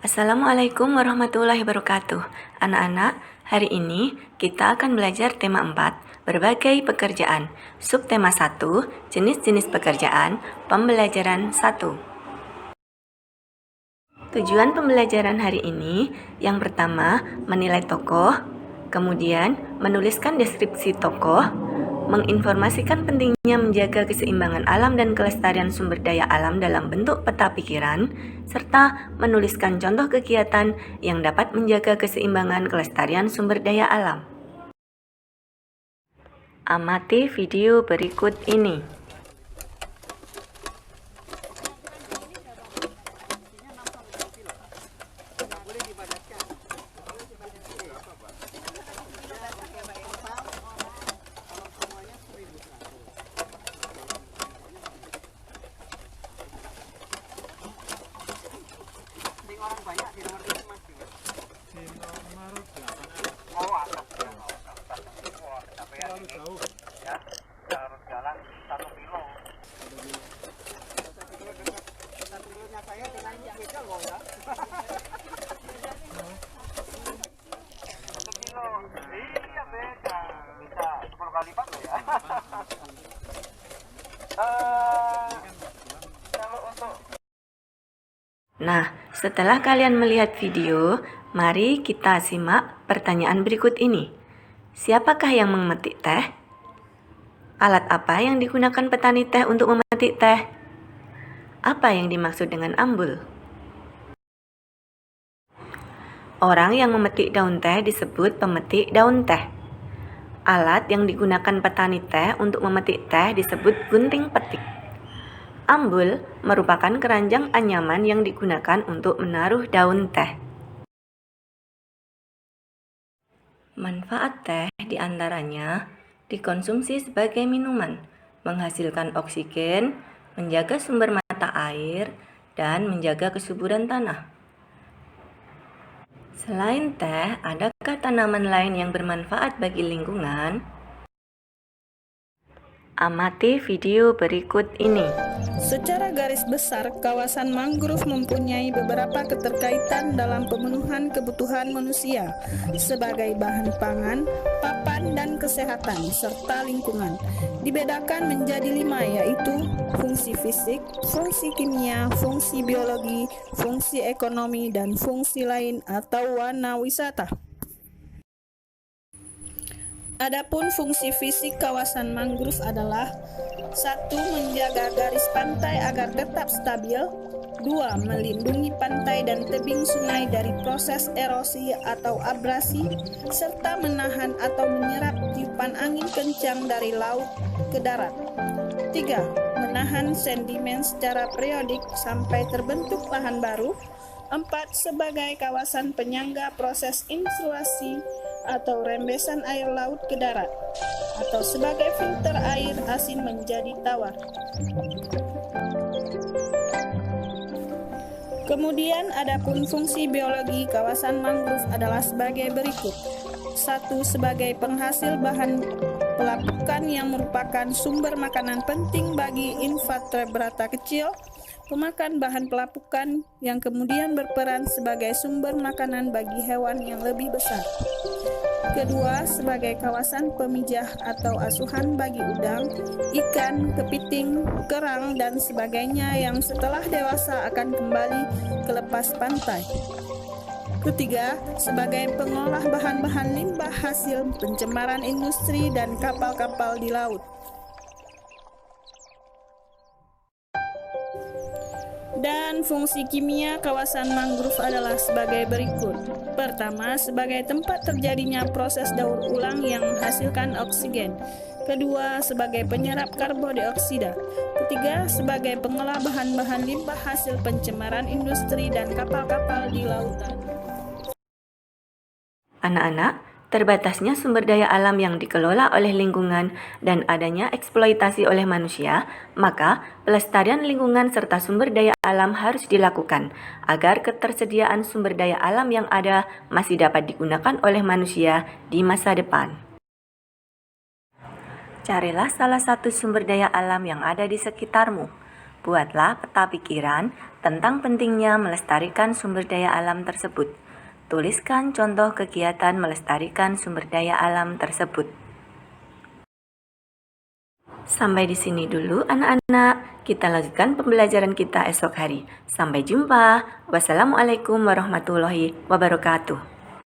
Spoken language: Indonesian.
Assalamualaikum warahmatullahi wabarakatuh. Anak-anak, hari ini kita akan belajar tema 4, berbagai pekerjaan. Subtema 1, jenis-jenis pekerjaan, pembelajaran 1. Tujuan pembelajaran hari ini, yang pertama, menilai tokoh, kemudian menuliskan deskripsi tokoh, menginformasikan pentingnya menjaga keseimbangan alam dan kelestarian sumber daya alam dalam bentuk peta pikiran, serta menuliskan contoh kegiatan yang dapat menjaga keseimbangan kelestarian sumber daya alam. Amati video berikut ini. Orang banyak di nomor ini mas di nomor 8. Oh atas ya, terlalu jauh ya, harus jalan 1 kilo. 1 kilonya saya dengan yang beda loh ya. 1 kilo, iya beda, bisa 10 kali lipat loh ya. Kalau untuk Nah, setelah kalian melihat video, mari kita simak pertanyaan berikut ini. Siapakah yang memetik teh? Alat apa yang digunakan petani teh untuk memetik teh? Apa yang dimaksud dengan ambul? Orang yang memetik daun teh disebut pemetik daun teh. Alat yang digunakan petani teh untuk memetik teh disebut gunting petik. Ambul merupakan keranjang anyaman yang digunakan untuk menaruh daun teh. Manfaat teh diantaranya dikonsumsi sebagai minuman, menghasilkan oksigen, menjaga sumber mata air, dan menjaga kesuburan tanah. Selain teh, adakah tanaman lain yang bermanfaat bagi lingkungan? Amati video berikut ini. Secara garis besar, kawasan mangrove mempunyai beberapa keterkaitan dalam pemenuhan kebutuhan manusia sebagai bahan pangan, papan dan kesehatan, serta lingkungan. Dibedakan menjadi 5, yaitu fungsi fisik, fungsi kimia, fungsi biologi, fungsi ekonomi, dan fungsi lain atau wana wisata. Adapun fungsi fisik kawasan mangrove adalah 1. Menjaga garis pantai agar tetap stabil. 2. Melindungi pantai dan tebing sungai dari proses erosi atau abrasi, serta menahan atau menyerap tiupan angin kencang dari laut ke darat. 3. Menahan sedimen secara periodik sampai terbentuk lahan baru. 4. Sebagai kawasan penyangga proses intrusi atau rembesan air laut ke darat, atau sebagai filter air asin menjadi tawar. Kemudian adapun fungsi biologi kawasan mangrove adalah sebagai berikut. 1. Sebagai penghasil bahan pelapukan yang merupakan sumber makanan penting bagi invertebrata kecil, pemakan bahan pelapukan yang kemudian berperan sebagai sumber makanan bagi hewan yang lebih besar. Kedua, sebagai kawasan pemijah atau asuhan bagi udang, ikan, kepiting, kerang, dan sebagainya yang setelah dewasa akan kembali ke lepas pantai. Ketiga, sebagai pengolah bahan-bahan limbah hasil pencemaran industri dan kapal-kapal di laut. Dan fungsi kimia kawasan mangrove adalah sebagai berikut. Pertama, sebagai tempat terjadinya proses daur ulang yang menghasilkan oksigen. Kedua, sebagai penyerap karbodioksida. Ketiga, sebagai pengolah bahan-bahan limbah hasil pencemaran industri dan kapal-kapal di lautan. Anak-anak, terbatasnya sumber daya alam yang dikelola oleh lingkungan dan adanya eksploitasi oleh manusia, maka pelestarian lingkungan serta sumber daya alam harus dilakukan agar ketersediaan sumber daya alam yang ada masih dapat digunakan oleh manusia di masa depan. Carilah salah satu sumber daya alam yang ada di sekitarmu. Buatlah peta pikiran tentang pentingnya melestarikan sumber daya alam tersebut. Tuliskan contoh kegiatan melestarikan sumber daya alam tersebut. Sampai di sini dulu anak-anak. Kita lanjutkan pembelajaran kita esok hari. Sampai jumpa. Wassalamualaikum warahmatullahi wabarakatuh.